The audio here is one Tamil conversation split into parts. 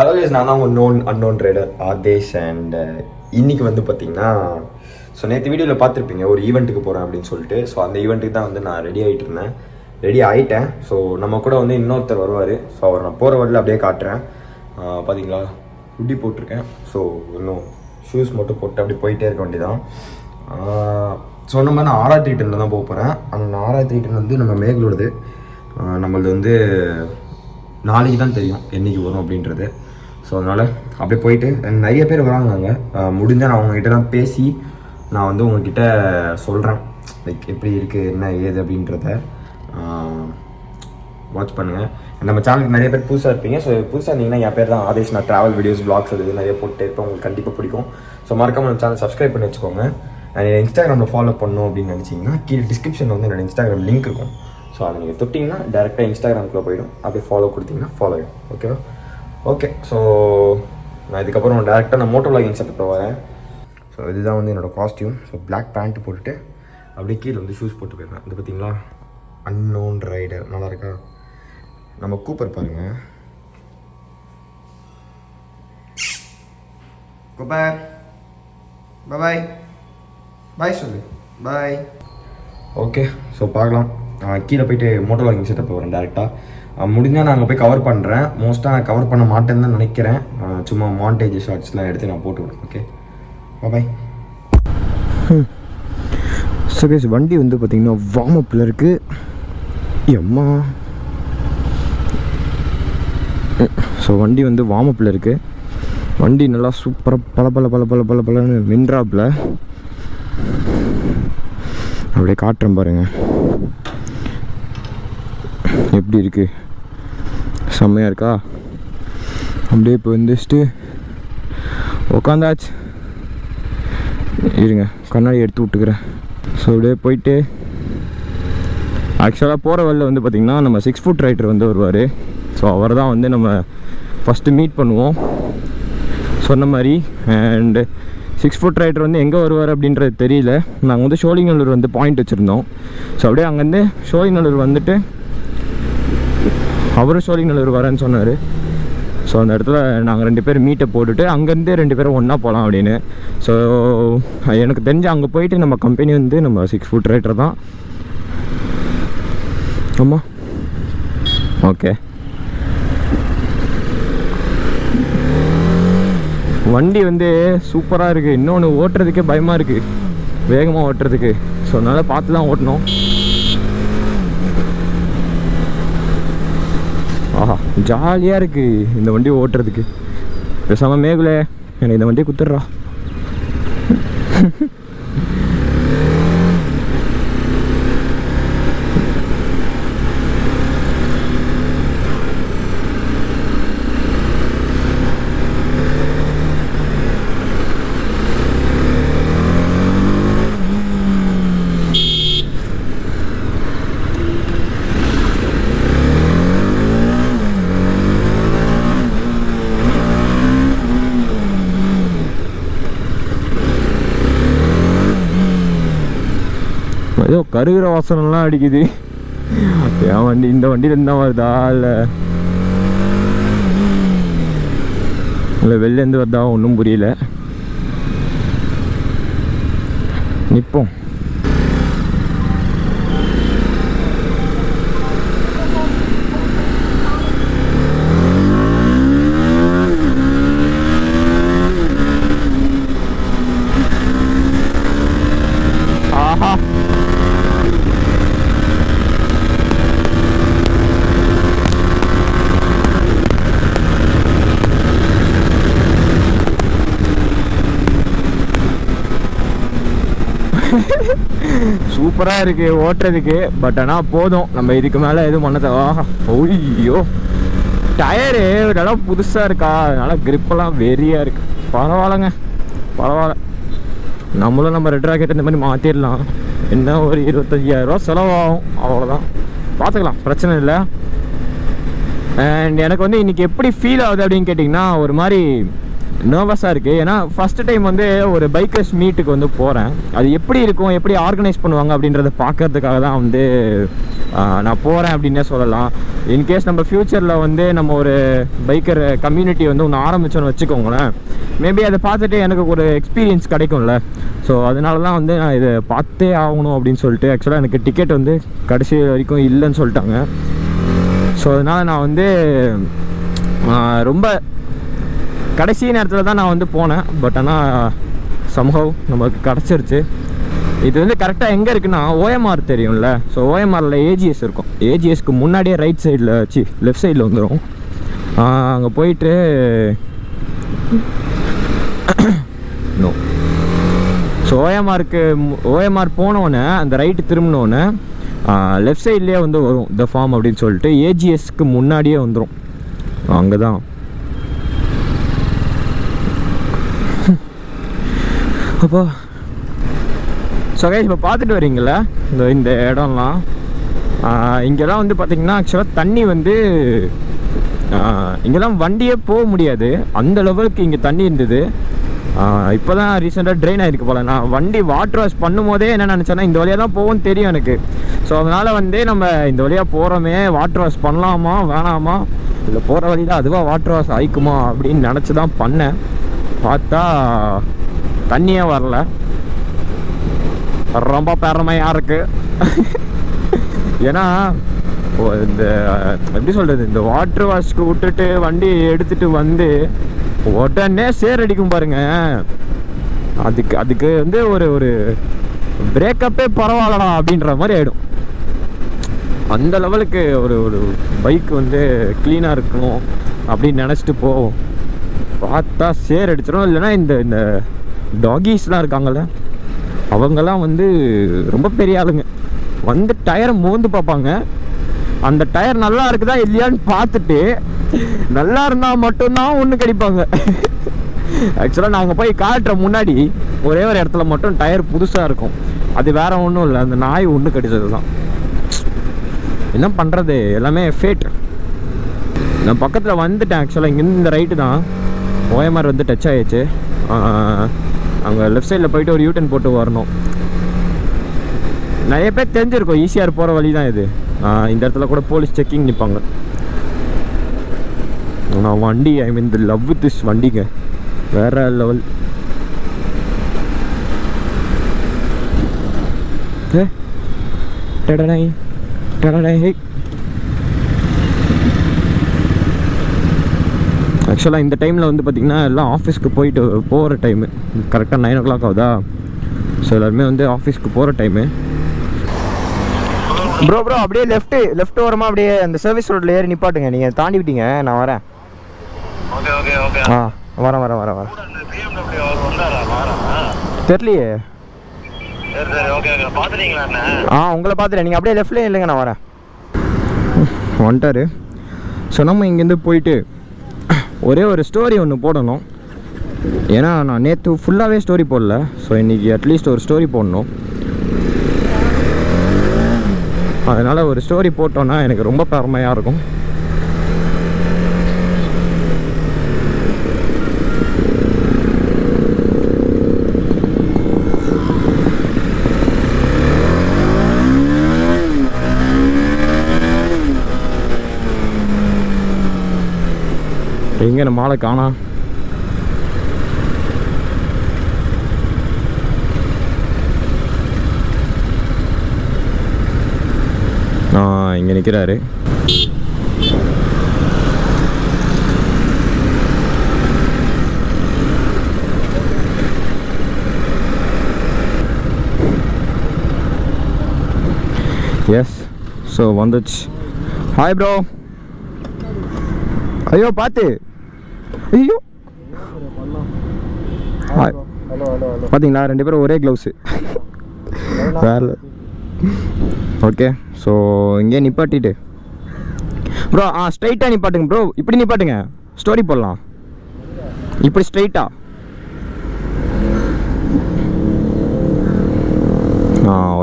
ஹலோ கைஸ், நான் தான் உங்கள் அன்னோன் ரைடர் ஆதேஷ். அண்ட் இன்றைக்கி வந்து பார்த்திங்கன்னா, ஸோ நேற்று வீடியோவில் பார்த்துருப்பீங்க ஒரு ஈவெண்ட்டுக்கு போகிறேன் அப்படின்னு சொல்லிட்டு. ஸோ அந்த ஈவெண்ட்டுக்கு தான் வந்து நான் ரெடி ஆகிட்டேன். ஸோ நம்ம கூட வந்து இன்னொருத்தர் வருவார். ஸோ அவர் நான் போகிற வழியில் அப்படியே காட்டுறேன். பார்த்தீங்களா, குட்டி போட்டிருக்கேன். ஸோ இன்னும் ஷூஸ் மட்டும் போட்டு அப்படி போயிட்டே இருக்க வேண்டியதான். சொன்ன மாதிரி நான் 6th ரிட்டர்னில் தான் போக போகிறேன். அந்த 6th ரிட்டர்ன் வந்து நம்ம மேகளோடது. நம்மளது வந்து நாளைக்கு தான் தெரியும் என்றைக்கு வரும் அப்படின்றது. ஸோ அதனால் அப்படியே போயிட்டு நிறைய பேர் வராங்க. அங்கே முடிஞ்சால் நான் உங்ககிட்டலாம் பேசி நான் வந்து உங்ககிட்ட சொல்கிறேன், லைக் எப்படி இருக்குது என்ன ஏது அப்படின்றத வாட்ச் பண்ணுங்கள். நம்ம சேனலுக்கு நிறைய பேர் புதுசாக இருப்பீங்க. ஸோ புதுசாக இருந்தீங்கன்னா என் பேர் தான் ஆதேஷ். நான் ட்ராவல் வீடியோஸ் பிளாக்ஸ் அது நிறைய போட்டு இருப்பேன். உங்களுக்கு கண்டிப்பாக பிடிக்கும். ஸோ மறக்காமல் நம்ம சேனல் சப்ஸ்கிரைப் பண்ணி வச்சுக்கோங்க. அண்ட் இன்ஸ்டாகிராமில் ஃபாலோ பண்ணணும் அப்படின்னு நினச்சிங்கன்னா கீழே டிஸ்கிரிப்ஷனில் வந்து என்னோடய இன்ஸ்டாகிராம் லிங்க் இருக்கும். ஸோ அதை நீங்கள் தொட்டிங்கன்னா டேரெக்டாக இன்ஸ்டாகிராமுக்குள்ளே போயிடும். அப்படியே ஃபாலோ கொடுத்தீங்கன்னா ஃபாலோ ஆகிடும். ஓகேவா? ஓகே. ஸோ நான் இதுக்கப்புறம் டேரெக்டாக நான் மோட்டோ விளாகிங் செட்டப்பில் வரேன். ஸோ இதுதான் வந்து என்னோடய காஸ்டியூம். ஸோ பிளாக் பேண்ட்டு போட்டுட்டு அப்படியே கீழே வந்து ஷூஸ் போட்டு போயிருந்தேன். இது பார்த்தீங்களா, அன்னோன் ரைடர். நல்லா இருக்கா? நம்ம கூப்பர் பாருங்க, கூப்பர். பாய் பாய் சொல்லு, பாய். ஓகே. ஸோ பார்க்கலாம். கீழே போயிட்டு மோட்டோ விளாகிங் செட்டப் வரேன் டேரெக்டாக. முடிஞ்சால் நான் அங்கே போய் கவர் பண்ணுறேன். மோஸ்ட்டாக நான் கவர் பண்ண மாட்டேன்னு தான் நினைக்கிறேன். சும்மா மாண்டேஜ் ஷார்ட்ஸ்லாம் எடுத்து நான் போட்டு விடுறேன். ஓகே, பாய். ஸோ கைஸ், வண்டி வந்து பார்த்திங்கன்னா வார்ம் அப்பில் இருக்குது. எம்மா. ஸோ வண்டி வந்து வார்ம் அப்பில் இருக்குது. வண்டி நல்லா சூப்பராக பல மின்றாப்பில் அப்படியே காட்டுறேன் பாருங்கள் எப்படி இருக்குது. செம்மையாக இருக்கா? அப்படியே இப்போ வந்துட்டு உக்காந்தாச்சு. இருங்க, கண்ணாடி எடுத்து விட்டுக்கிறேன். ஸோ அப்படியே போயிட்டு ஆக்சுவலாக போகிற வழியில் வந்து பார்த்திங்கன்னா நம்ம 6 ஃபுட் ரைடர் வந்து வருவார். ஸோ அவர் தான் வந்து நம்ம ஃபஸ்ட்டு மீட் பண்ணுவோம் சொன்ன மாதிரி. அண்டு 6 ஃபுட் ரைடர் வந்து எங்கே வருவார் அப்படின்றது தெரியல. நாங்கள் வந்து சோழிங்கநல்லூர் வந்து பாயிண்ட் வச்சுருந்தோம். ஸோ அப்படியே அங்கேருந்து சோழிங்கநல்லூர் வந்துட்டு அவரும் சோழிங்கநல்லூர் வரேன்னு சொன்னார். ஸோ அந்த இடத்துல நாங்கள் 2 பேர் மீட்டை போட்டுட்டு அங்கேருந்தே 2 பேரும் ஒன்றா போகலாம் அப்படின்னு. ஸோ எனக்கு தெரிஞ்சு அங்கே போயிட்டு நம்ம கம்பெனி வந்து நம்ம 6 ஃபுட் ரைடர் தான். ஆமாம், ஓகே. வண்டி வந்து சூப்பராக இருக்குது. இன்னொன்று ஓட்டுறதுக்கே பயமாக இருக்குது, வேகமாக ஓட்டுறதுக்கு. ஸோ அதனால் பார்த்து தான் ஓட்டணும். ஆஹா, ஜாலியாக இருக்குது இந்த வண்டி ஓட்டுறதுக்கு. பேசாமல் மேகுலே எனக்கு இந்த வண்டியை குத்துடுறா. ஏதோ கருகிற வாசனம்லாம் அடிக்குது. என் வண்டி இந்த வண்டியிலேருந்து தான் வருதா இல்லை வெளிலேருந்து வருதா ஒன்றும் புரியல. நிற்போம். ஆஹா, சூப்பராக இருக்குது ஓட்டுறதுக்கு. பட் ஆனால் போதும், நம்ம இதுக்கு மேலே எதுவும் பண்ண தேவை. ஐயோ, டயரு நல்லா புதுசாக இருக்கா, அதனால் கிரிப்பெல்லாம் வெறியாக இருக்குது. பரவாயில்லைங்க, பரவாயில்ல. நம்மளும் நம்ம ரெட் ராக்கெட் இந்த மாதிரி மாற்றிடலாம். என்ன ஒரு 25,000 செலவாகும், அவ்வளோதான். பார்த்துக்கலாம், பிரச்சனை இல்லை. அண்ட் எனக்கு வந்து இன்றைக்கி எப்படி ஃபீல் ஆகுது அப்படின்னு கேட்டிங்கன்னா, ஒரு மாதிரி நர்வஸாக இருக்குது. ஏன்னா ஃபஸ்ட்டு டைம் வந்து ஒரு பைக்கர்ஸ் மீட்டுக்கு வந்து போகிறேன். அது எப்படி இருக்கும், எப்படி ஆர்கனைஸ் பண்ணுவாங்க அப்படின்றத பார்க்கறதுக்காக தான் வந்து நான் போகிறேன் அப்படின்னே சொல்லலாம். இன்கேஸ் நம்ம ஃப்யூச்சரில் வந்து நம்ம ஒரு பைக்கர் கம்யூனிட்டி வந்து ஒன்று ஆரம்பித்தோன்னு வச்சுக்கோங்களேன், மேபி அதை பார்த்துட்டு எனக்கு ஒரு எக்ஸ்பீரியன்ஸ் கிடைக்கும்ல. ஸோ அதனால தான் வந்து நான் இதை பார்த்தே ஆகணும் அப்படின்னு சொல்லிட்டு, ஆக்சுவலாக எனக்கு டிக்கெட் வந்து கடைசி வரைக்கும் இல்லைன்னு சொல்லிட்டாங்க. ஸோ அதனால் நான் வந்து ரொம்ப கடைசி நேரத்தில் தான் நான் வந்து போனேன். பட் ஆனால் சம்ஹவ் நமக்கு கிடச்சிருச்சு. இது வந்து கரெக்டாக எங்கே இருக்குன்னா, OMR தெரியும்ல. ஸோ OMRல AGS இருக்கும். AGSக்கு முன்னாடியே ரைட் சைடில் லெஃப்ட் சைடில் வந்துடும். அங்கே போயிட்டு நோ. ஸோ OMR போனோடனே அந்த ரைட்டு திரும்பினோடனே லெஃப்ட் சைட்லேயே வந்து வரும் த ஃபார்ம் அப்படின்னு சொல்லிட்டு. AGSக்கு முன்னாடியே வந்துடும். அங்கே தான். அப்போ ஸோ கைஸ் இப்போ பார்த்துட்டு வரீங்களா இந்த இடம்லாம், இங்கெல்லாம் வந்து பார்த்திங்கன்னா ஆக்சுவலாக தண்ணி வந்து இங்கெல்லாம் வண்டியே போக முடியாது, அந்த லெவலுக்கு இங்கே தண்ணி இருந்தது. இப்போ தான் ரீசெண்டாக ட்ரெயின் ஆகிருக்கு போல். நான் வண்டி வாட்டர் வாஷ் பண்ணும் போதே என்ன நினச்சேன்னா, இந்த வழியாக தான் போகும்னு தெரியும் எனக்கு. ஸோ அதனால் வந்து நம்ம இந்த வழியாக போகிறோமே, வாட்டர் வாஷ் பண்ணலாமா வேணாமா, இல்லை போகிற வழியில் அதுவாக வாட்டர் வாஷ் ஆயிக்குமா அப்படின்னு நினச்சி தான் பண்ணேன். பார்த்தா தண்ணியே வரல. ரொம்ப பெருமையாக இருக்குது. ஏன்னா இந்த எப்படி சொல்கிறது, இந்த வாட்டர் வாஷ்க்கு விட்டுட்டு வண்டி எடுத்துகிட்டு வந்து உடனே சேர் அடிக்கும் பாருங்க. அதுக்கு வந்து ஒரு பிரேக்கப்பே பரவாயில்லடா அப்படின்ற மாதிரி ஆகிடும். அந்த லெவலுக்கு ஒரு பைக் வந்து க்ளீனாக இருக்கணும் அப்படின்னு நினச்சிட்டு போவோம். பார்த்தா சேர் அடிச்சிடும். இல்லைன்னா இந்த டாகீஸ்லாம் இருக்காங்கள்ல, அவங்கெல்லாம் வந்து ரொம்ப பெரிய ஆளுங்க. வந்து டயரை மோந்து பார்ப்பாங்க. அந்த டயர் நல்லா இருக்குதா இல்லையான்னு பார்த்துட்டு நல்லா இருந்தால் மட்டும்தான் ஒன்று கடிப்பாங்க. ஆக்சுவலாக நாங்கள் போய் காட்டுற முன்னாடி ஒரே ஒரு இடத்துல மட்டும் டயர் புதுசாக இருக்கும். அது வேற ஒன்றும் இல்லை, அந்த நாய் ஒன்று கடிச்சது தான். என்ன பண்ணுறது, எல்லாமே ஃபேட். நான் பக்கத்தில் வந்துட்டேன். ஆக்சுவலாக இங்கேருந்து இந்த ரைட்டு தான் OMR வந்து டச் ஆகிடுச்சு. அங்கே லெஃப்ட் சைடில் போயிட்டு ஒரு யூட்டன் போட்டு வரணும். நிறைய பேர் தெரிஞ்சிருக்கும், ஈஸியாக போகிற வழி தான் இது. இந்த இடத்துல கூட போலீஸ் செக்கிங் நிற்பாங்க. நான் வண்டி இந்த லவ் வித் திஸ் வண்டிங்க வேற லெவல். ஆக்சுவலாக இந்த டைமில் வந்து பார்த்திங்கன்னா எல்லாம் ஆஃபீஸ்க்கு போயிட்டு போகிற டைமு. கரெக்டாக 9 o'clock ஆகுதா. ஸோ எல்லாருமே வந்து ஆஃபீஸ்க்கு போகிற டைமு. ப்ரோ அப்படியே லெஃப்ட் ஓரமாக அப்படியே அந்த சர்வீஸ் ரோட்டில் ஏறி நிப்பாட்டுங்க. நீங்கள் தாண்டி விட்டீங்க, நான் வரேன். வரேன். தெரியலையே. உங்களை பார்த்துட்டேன். நீங்கள் அப்படியே லெஃப்ட்லேயே இல்லைங்க, நான் வரேன். வந்துட்டாரு. ஸோ நம்ம இங்கேருந்து போயிட்டு ஒரே ஒரு ஸ்டோரி ஒன்று போடணும். ஏன்னா நான் நேற்று ஃபுல்லாகவே ஸ்டோரி போடல. ஸோ இன்றைக்கி அட்லீஸ்ட் ஒரு ஸ்டோரி போடணும். அதனால் ஒரு ஸ்டோரி போட்டோன்னா எனக்கு ரொம்ப பெருமையாக இருக்கும். எங்கே நம்ம ஆளை காணா. இங்கே நிற்கிறாரு. எஸ். ஸோ வந்துச்சு. Hi bro. ஐயோ பார்த்து. ஐயோ ஹாய். பார்த்தீங்களா, 2 பேரும் ஒரே க்ளவுஸு. வேறு. ஓகே. ஸோ இங்கே நிப்பாட்டிட்டு ப்ரோ ஸ்ட்ரைட்டாக நிப்பாட்டுங்க ப்ரோ. இப்படி நிப்பாட்டுங்க, ஸ்டோரி போடலாம். இப்படி ஸ்ட்ரைட்டாக.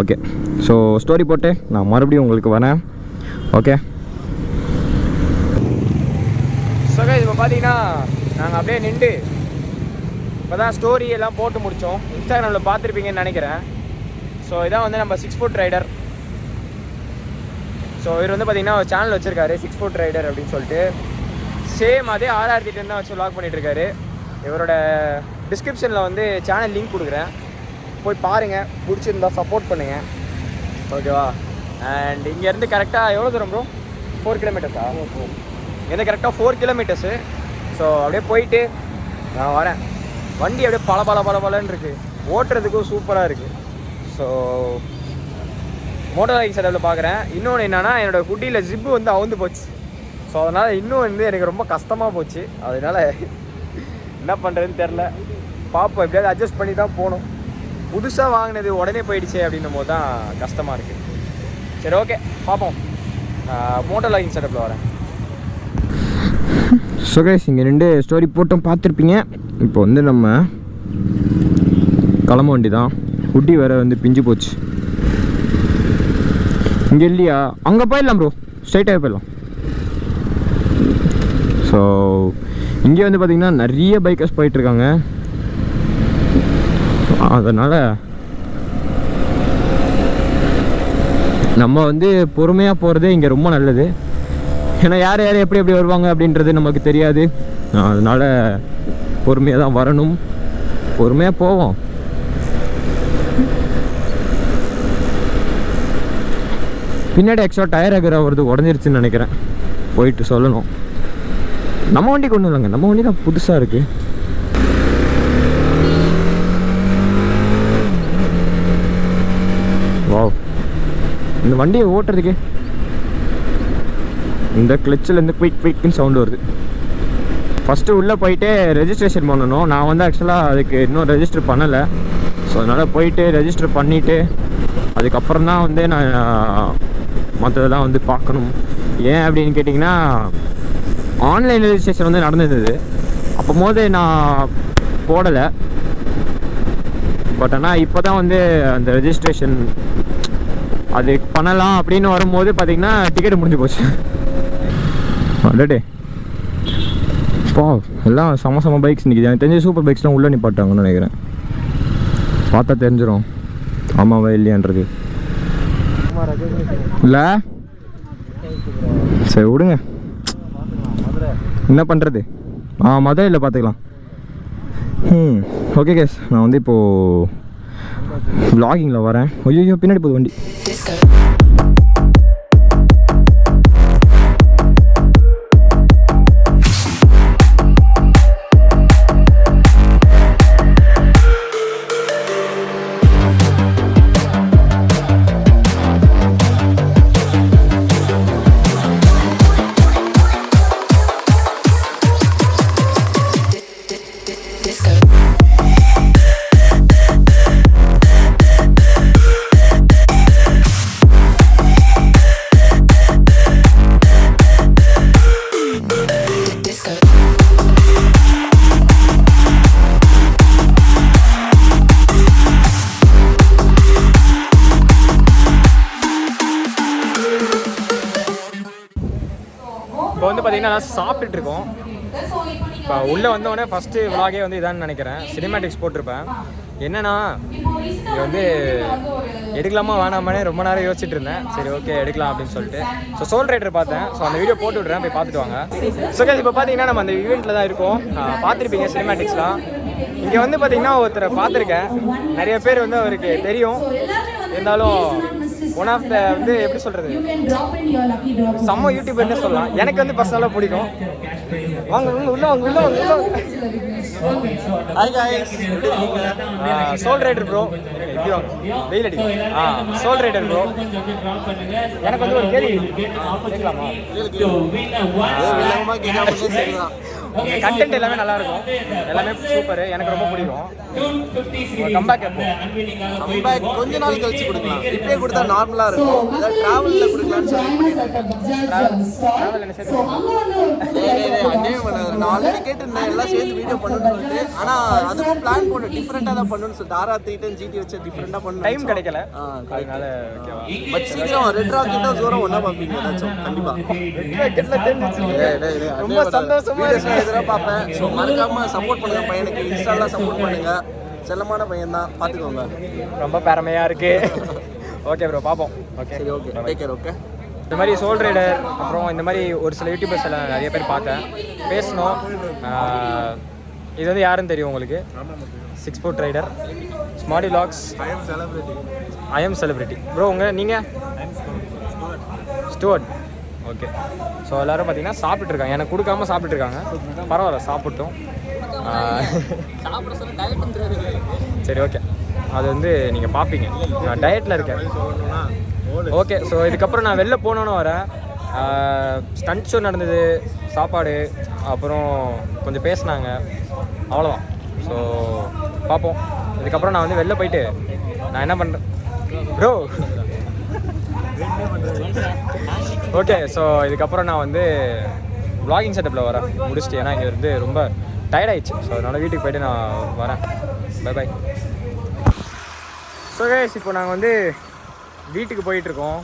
ஓகே. ஸோ ஸ்டோரி போட்டு நான் மறுபடியும் உங்களுக்கு வரேன். ஓகே. ஸோ கைஸ் இப்போ பார்த்தீங்கன்னா நாங்கள் அப்படியே நின்று இப்போ தான் ஸ்டோரி எல்லாம் போட்டு முடித்தோம். இன்ஸ்டாகிராமில் பார்த்துருப்பீங்கன்னு நினைக்கிறேன். ஸோ இதான் வந்து நம்ம 6 ஃபுட் ரைடர். ஸோ இவர் வந்து பார்த்திங்கன்னா ஒரு சேனல் வச்சுருக்காரு 6 ஃபுட் ரைடர் அப்படின்னு சொல்லிட்டு. சேம் அதே RR தான் வச்சு vlog பண்ணிகிட்ருக்காரு. இவரோட டிஸ்கிரிப்ஷனில் வந்து சேனல் லிங்க் கொடுக்குறேன், போய் பாருங்கள், பிடிச்சிருந்தா சப்போர்ட் பண்ணுங்கள், ஓகேவா? அண்ட் இங்கேருந்து கரெக்டாக எவ்வளோ தூரம் ப்ரோ? 4 கிலோமீட்டர்ஸா? இங்கேருந்து கரெக்டாக 4 கிலோமீட்டர்ஸு. ஸோ அப்படியே போயிட்டு நான் வரேன். வண்டி அப்படியே பலன்னு இருக்குது, ஓட்டுறதுக்கும் சூப்பராக இருக்குது. ஸோ மோட்டார் பைக் செட்டப்பில் பார்க்குறேன். இன்னொன்று என்னென்னா என்னோடய குட்டியில் ஜிப்பு வந்து அவுந்து போச்சு. ஸோ அதனால் இன்னும் வந்து எனக்கு ரொம்ப கஷ்டமாக போச்சு. அதனால் என்ன பண்ணுறதுன்னு தெரில. பார்ப்போம், எப்படியாவது அட்ஜஸ்ட் பண்ணி தான் போகணும். புதுசாக வாங்கினது உடனே போயிடுச்சு அப்படின்னும் போது தான் கஷ்டமாக இருக்குது. சரி, ஓகே, பார்ப்போம். மோட்டார் பைக் செட்டப்பில் வரேன். ஸோ கைஸ், இங்கே 2 ஸ்டோரி போட்டோம் பார்த்துருப்பீங்க. இப்போ வந்து நம்ம கிளம்ப வண்டி தான். குட்டி வேறு வந்து பிஞ்சு போச்சு. இங்கே இல்லையா? அங்கே போயிடலாம் ப்ரோ, ஸ்ட்ரைட்டாகவே போயிடலாம். ஸோ இங்கே வந்து பார்த்திங்கன்னா நிறைய பைக்கர்ஸ் போயிட்டுருக்காங்க. அதனால் நம்ம வந்து பொறுமையாக போகிறதே இங்கே ரொம்ப நல்லது. ஏன்னா யார் எப்படி வருவாங்க அப்படின்றது நமக்கு தெரியாது. அதனால் பொறுமையாக தான் வரணும், பொறுமையாக போவோம். பின்னாடி எக்ஸ்ட்ரா டயர் வருது, உடஞ்சிருச்சுன்னு நினைக்கிறேன், போயிட்டு சொல்லணும். நம்ம வண்டி கொண்டு இல்லைங்க, நம்ம வண்டி தான் புதுசாக இருக்குது. வாவ், இந்த வண்டியை ஓட்டுறதுக்கு இந்த கிளச்சிலேருந்து குயிக்னு சவுண்டு வருது. ஃபஸ்ட்டு உள்ளே போயிட்டு ரெஜிஸ்ட்ரேஷன் பண்ணணும். நான் வந்து ஆக்சுவலாக அதுக்கு இன்னும் ரெஜிஸ்டர் பண்ணலை. ஸோ அதனால் போயிட்டு ரெஜிஸ்டர் பண்ணிவிட்டு அதுக்கப்புறம் தான் வந்து நான் மற்றதெல்லாம் வந்து பார்க்கணும். ஏன் அப்படின்னு கேட்டிங்கன்னா, ஆன்லைன் ரெஜிஸ்ட்ரேஷன் வந்து நடந்தது. அப்போது நான் போடலை. பட் ஆனால் இப்போ தான் வந்து அந்த ரெஜிஸ்ட்ரேஷன் அது பண்ணலாம் அப்படின்னு வரும்போது பார்த்திங்கன்னா டிக்கெட் முடிஞ்சு போச்சு. அடடே பா, எல்லாம் சம பைக்ஸ் நிற்கிது. எனக்கு தெரிஞ்ச சூப்பர் பைக்ஸ்லாம் உள்ளே நிப்பாட்டாங்கன்னு நினைக்கிறேன். பார்த்தா தெரிஞ்சிடும் ஆமாவா இல்லையான்றது. இல்லை சரி விடுங்க, என்ன பண்ணுறது. மதுரையில் பார்த்துக்கலாம். ஓகே கேஸ், நான் வந்து இப்போது vloggingல வரேன். ஐயோ பின்னாடி போகுது வண்டி. இப்போ வந்து பார்த்திங்கன்னா நான் சாப்பிட்டுட்டு இருக்கோம். இப்போ உள்ளே வந்தோடனே ஃபஸ்ட்டு விலாகே வந்து இதான்னு நினைக்கிறேன், சினிமேட்டிக்ஸ் போட்டிருப்பேன். என்னன்னா இது வந்து எடுக்கலாமா வேணாமானே ரொம்ப நேரம் யோசிச்சுட்டு இருந்தேன். சரி ஓகே எடுக்கலாம் அப்படின்னு சொல்லிட்டு ஸோ சோல் ரைடர் பார்த்தேன். ஸோ அந்த வீடியோ போட்டு விட்றேன், போய் பார்த்துட்டு வாங்க. ஸோ இப்போ பார்த்தீங்கன்னா நம்ம அந்த ஈவெண்ட்டில் தான் இருக்கோம். பார்த்துருப்பீங்க சினிமேட்டிக்ஸ்லாம். இங்கே வந்து பார்த்தீங்கன்னா ஒருத்தரை பார்த்துருக்கேன், நிறைய பேர் வந்து அவருக்கு தெரியும். இருந்தாலும் ஒன் ஆஃப் த வந்து எப்படி சொல்கிறது, செம்ம யூடியூபர்னே சொல்லலாம். எனக்கு வந்து பர்சனலாக பிடிக்கும். வாங்க உள்ள வாங்க உள்ள வாங்க உள்ள வாங்க. Hi guys, soul rider bro. எப்படி வாங்க, வெயில் அடிக்கும். சோல் ரைடர் ப்ரோ, எனக்கு வந்து ஒரு கேள்வி கேட்கலாமா? கண்டென்ட் எல்லாமே நல்லா இருக்கும், எல்லாமே சூப்பர், எனக்கு ரொம்ப பிடிக்கும். கம்பேக் எப்போ? கம்பேக் கொஞ்ச நாள் கழிச்சு கொடுக்கலாம், இப்பயே கொடுத்தா நார்மலா இருக்கும். அதாவது டிராவல்ல கொடுக்கலாம்னு சொல்லி டிராவல் என்ன சரி அங்கேயும் பண்ணாது. நான் ஆல்ரெடி கேட்டிருந்தேன் எல்லாம் சேர்ந்து வீடியோ பண்ணணும்னு சொல்லிட்டு. ஆனால் அதுவும் பிளான் பண்ண டிஃப்ரெண்ட்டாக தான் பண்ணணும்னு சொல்லிட்டு RR310 GT வச்சு டிஃப்ரெண்ட்டாக பண்ணணும். டைம் கிடைக்கல, அதனால ஓகேவா. பட் சீக்கிரம் ரெட் ராக்கெட்டாக ஜோரம் ஒன்றா பார்ப்பீங்க ஏதாச்சும் கண்டிப்பாக. ரொம்ப சந்தோஷமாக எதிராக பார்ப்பேன். ஸோ மறக்காமல் சப்போர்ட் பண்ணுங்க பையனுக்கு, இன்ஸ்டாலாம் சப்போர்ட் பண்ணுங்க. செல்லமான பையன் தான், பார்த்துக்கோங்க. ரொம்ப பெருமையாக இருக்கு. ஓகே ப்ரோ, பார்ப்போம். ஓகே, சரி, ஓகே, டேக் கேர். ஓகே. இந்த மாதிரி சோல் ரைடர் அப்புறம் இந்த மாதிரி ஒரு சில யூடியூபர்ஸ் எல்லாம் நிறைய பேர் பார்த்தேன், பேசணும். இது வந்து யாருன்னு தெரியும் உங்களுக்கு? 6 food rider smarty vlogs. I am celebrity bro. நீங்கள் ஸ்டூவர்ட். ஓகே. ஸோ எல்லோரும் பார்த்தீங்கன்னா சாப்பிட்டுருக்காங்க, எனக்கு கொடுக்காம சாப்பிட்டுருக்காங்க. பரவாயில்ல, சாப்பிட்டோம். சரி, ஓகே. அது வந்து நீங்கள் பார்ப்பீங்க, நான் டயட்டில் இருக்கேன். ஓகே. ஸோ இதுக்கப்புறம் நான் வெளில போனோன்னு வரேன். ஸ்டண்ட் ஷோ நடந்தது, சாப்பாடு, அப்புறம் கொஞ்சம் பேசினாங்க, அவ்வளோதான். ஸோ பார்ப்போம். இதுக்கப்புறம் நான் வந்து வெளில போயிட்டு நான் என்ன பண்ணுறேன் ப்ரோ. ஓகே. ஸோ இதுக்கப்புறம் நான் வந்து vlogging செட்டப்பில் வரேன் முடிச்சுட்டு, ஏன்னா இங்கே வந்து ரொம்ப டயர்டாயிடுச்சு. ஸோ அதனால் வீட்டுக்கு போய்ட்டு நான் வரேன். Bye bye. ஸோ கைஸ், இப்போ நாங்கள் வந்து வீட்டுக்கு போயிட்டுருக்கோம்.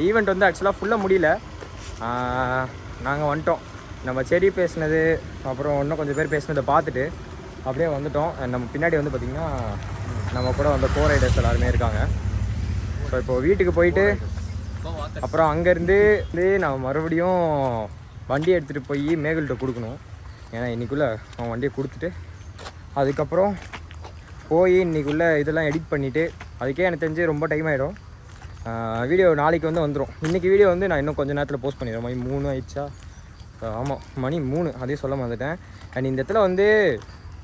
ஈவெண்ட் வந்து ஆக்சுவலாக ஃபுல்லாக முடியல, நாங்கள் வந்துட்டோம். நம்ம செடி பேசினது அப்புறம் இன்னும் கொஞ்சம் பேர் பேசினதை பார்த்துட்டு அப்படியே வந்துட்டோம். நம்ம பின்னாடி வந்து பார்த்திங்கன்னா நம்ம கூட வந்த கோ ரைடர்ஸ் எல்லாருமே இருக்காங்க. ஸோ இப்போது வீட்டுக்கு போயிட்டு அப்புறம் அங்கேருந்து நான் மறுபடியும் வண்டியை எடுத்துகிட்டு போய் மேகல்கிட்ட கொடுக்கணும். ஏன்னா இன்றைக்குள்ளே அவன் வண்டியை கொடுத்துட்டு அதுக்கப்புறம் போய் இன்றைக்குள்ளே இதெல்லாம் எடிட் பண்ணிவிட்டு, அதுக்கே எனக்கு தெரிஞ்சு ரொம்ப டைம் ஆகிடும். வீடியோ நாளைக்கு வந்து வந்துடும். இன்றைக்கி வீடியோ வந்து நான் இன்னும் கொஞ்சம் நேரத்தில் போஸ்ட் பண்ணிடுவேன். மணி 3 ஆயிடுச்சா? ஆமாம், மணி 3, அதே சொல்ல வந்துட்டேன். அண்ட் இந்த இடத்துல வந்து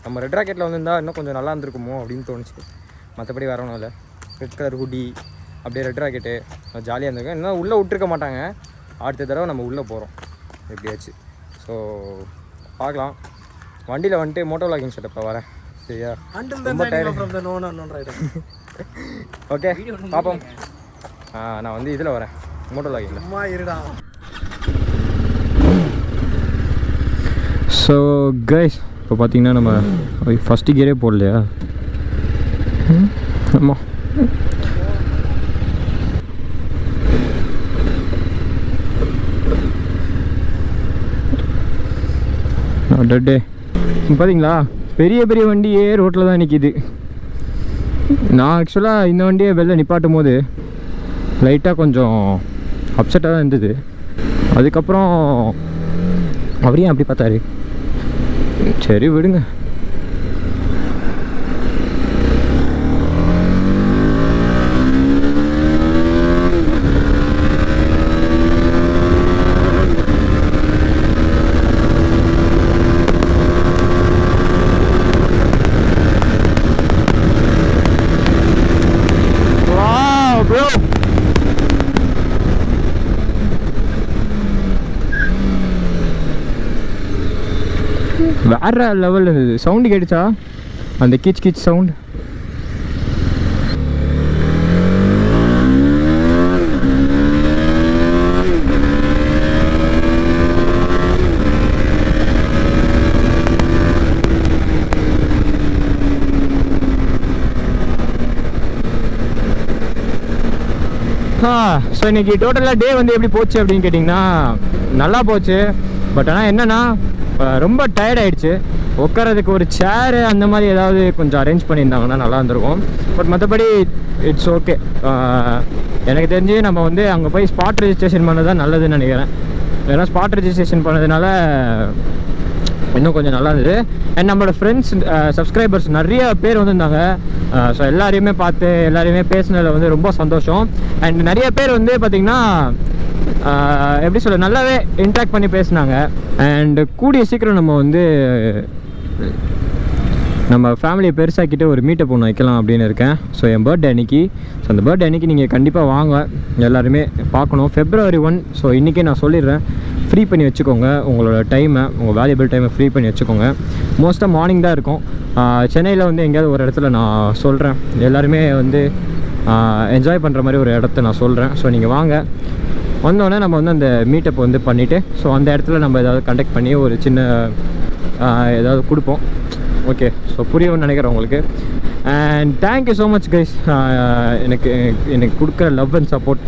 நம்ம ரெட் ராக்கெட்டில் வந்துருந்தால் இன்னும் கொஞ்சம் நல்லா இருந்திருக்குமோ அப்படின்னு தோணுச்சு. மற்றபடி வேற ஒன்றும் இல்லை. ரெட் கலர் ஹுடி, அப்படியே ரெட் ராக்கெட்டு, ஜாலியாக இருந்திருக்கும். இன்னும் உள்ளே விட்டுருக்க மாட்டாங்க. அடுத்த தடவை நம்ம உள்ளே போகிறோம் எப்படியாச்சு. ஸோ பார்க்கலாம். வண்டியில் வந்துட்டு மோட்டோ vlogging செட்டப்பில் வரேன். சரியா? ரொம்ப டயர்டு. ஓகே, பார்ப்போம். நான் வந்து இதில் வரேன், மோட்டோ vlogging. ஸோ கைஸ், இப்போ பார்த்தீங்கன்னா நம்ம ஃபஸ்ட்டு கியரே போடலையா? ஆமாம். டே பார்த்தீங்களா, பெரிய பெரிய வண்டியே ரோட்டில் தான் நிற்கிது. நான் ஆக்சுவலாக இந்த வண்டியை வெளில நிப்பாட்டும் போது லைட்டாக கொஞ்சம் அப்செட்டாக தான் இருந்தது. அதுக்கப்புறம் அவர் ஏன் அப்படி பார்த்தாரு? சரி விடுங்க. வேற லெவல் இருந்தது. சவுண்டு கேட்டுச்சா? அந்த கிச் கிச் சவுண்ட். ஸோ இன்னைக்கு டோட்டலாக டே வந்து எப்படி போச்சு அப்படின்னு கேட்டிங்கன்னா நல்லா போச்சு. பட் ஆனால் என்னென்னா ரொம்ப டயர்ட் ஆகிடுச்சு. உட்காரதுக்கு ஒரு சேரு அந்த மாதிரி ஏதாவது கொஞ்சம் அரேஞ்ச் பண்ணியிருந்தாங்கன்னா நல்லா இருந்திருக்கும். பட் மற்றபடி இட்ஸ் ஓகே. எனக்கு தெரிஞ்சு நம்ம வந்து அங்கே போய் ஸ்பாட் ரெஜிஸ்ட்ரேஷன் பண்ணது தான் நல்லதுன்னு நினைக்கிறேன். ஏன்னா ஸ்பாட் ரெஜிஸ்ட்ரேஷன் பண்ணதுனால இன்னும் கொஞ்சம் நல்லா இருந்தது. அண்ட் நம்மளோட ஃப்ரெண்ட்ஸ் சப்ஸ்கிரைபர்ஸ் நிறைய பேர் வந்துருந்தாங்க. ஸோ எல்லாரையுமே பார்த்து எல்லாரையுமே பேசினதில் வந்து ரொம்ப சந்தோஷம். அண்ட் நிறைய பேர் வந்து பார்த்திங்கன்னா எப்படி சொல்ல, நல்லாவே இன்ட்ராக்ட் பண்ணி பேசினாங்க. அண்ட் கூடிய சீக்கிரம் நம்ம வந்து நம்ம ஃபேமிலியை பெருசாக்கிட்டு ஒரு மீட்டப் ஒன்று வைக்கலாம் அப்படின்னு இருக்கேன். ஸோ என் பர்த்டே அன்றைக்கி. ஸோ அந்த பர்த்டே அன்றைக்கி நீங்கள் கண்டிப்பாக வாங்க, எல்லாருமே பார்க்கணும். February 1. ஸோ இன்றைக்கே நான் சொல்லிடுறேன், ஃப்ரீ பண்ணி வச்சுக்கோங்க உங்களோட டைமை, உங்கள் வேல்யூபிள் டைமை ஃப்ரீ பண்ணி வச்சுக்கோங்க. மோஸ்ட்டாக மார்னிங் தான் இருக்கும். சென்னையில் வந்து எங்கேயாவது ஒரு இடத்துல நான் சொல்கிறேன், எல்லாருமே வந்து என்ஜாய் பண்ணுற மாதிரி ஒரு இடத்த நான் சொல்கிறேன். ஸோ நீங்கள் வாங்க. வந்தோடனே நம்ம வந்து அந்த மீட்டப் வந்து பண்ணிவிட்டு ஸோ அந்த இடத்துல நம்ம ஏதாவது கண்டக்ட் பண்ணி ஒரு சின்ன ஏதாவது கொடுப்போம். ஓகே, ஸோ புரியும்னு நினைக்கிறேன் உங்களுக்கு. And thank you so much guys. எனக்கு கொடுக்குற லவ் அண்ட் சப்போர்ட்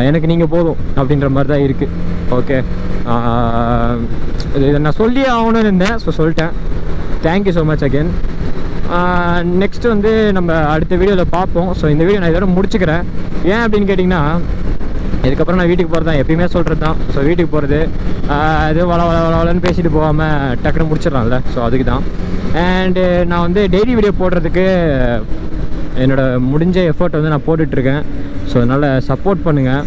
எனக்கு நீங்கள் போதும் அப்படின்ற மாதிரி தான் இருக்குது. ஓகே, இதை நான் சொல்லியே ஆகணும்னு இருந்தேன், ஸோ சொல்லிட்டேன். Thank you so much again. Next வந்து நம்ம அடுத்த வீடியோவில் பார்ப்போம். ஸோ இந்த வீடியோ நான் இதோட முடிச்சுக்கிறேன். ஏன் அப்படின்னு கேட்டிங்கன்னா, இதுக்கப்புறம் நான் வீட்டுக்கு போகிறது தான், எப்பயுமே சொல்கிறது தான். ஸோ வீட்டுக்கு போகிறது இது வளன்னு பேசிட்டு போகாமல் டக்குன்னு முடிச்சிடலாம்ல, ஸோ அதுக்கு தான். அண்டு நான் வந்து டெய்லி வீடியோ போடுறதுக்கு என்னோடய முடிஞ்ச எஃபர்ட் வந்து நான் போட்டுட்ருக்கேன். ஸோ அதனால் சப்போர்ட் பண்ணுங்கள்.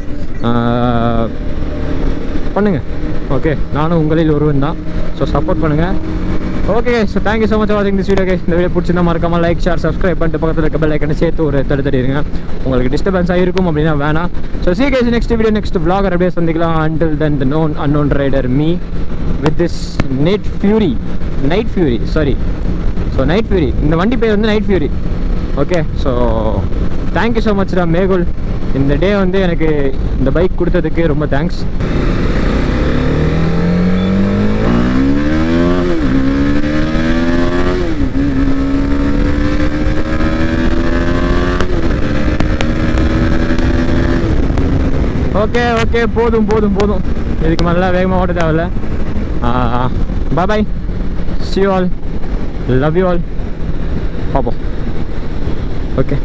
ஓகே, நானும் உங்களில் ஒருவன் தான். ஸோ சப்போர்ட் பண்ணுங்கள். Okay, so thank you so much for வாட்சிங் திஸ் வீடியோ. இந்த வீடியோ பிடிச்சிருந்தா மறக்காமல் லைக், ஷேர், சப்ஸ்கிரைப் பண்ணிட்டு பக்கத்தில் இருக்க பெல் ஐக்கனை சேர்த்து ஒரு தடுத்துடுங்க. உங்களுக்கு டிஸ்டர்பன்ஸாக இருக்கும் அப்படின்னா வேணாம். So see you guys next video, next vlogger அப்படியே சந்திக்கலாம். Until then, the known unknown rider, me with this night fury. So night fury, இந்த வண்டி பேர் வந்து night fury. Okay, so thank you so much Mehul. இந்த டே வந்து எனக்கு இந்த பைக் கொடுத்ததுக்கு ரொம்ப தேங்க்ஸ். ஓகே, போதும். இதுக்கு மேலே வேகமாக ஓட்ட தேவையில்ல. பாய், see you all, love you all. பார்ப்போம். ஓகே.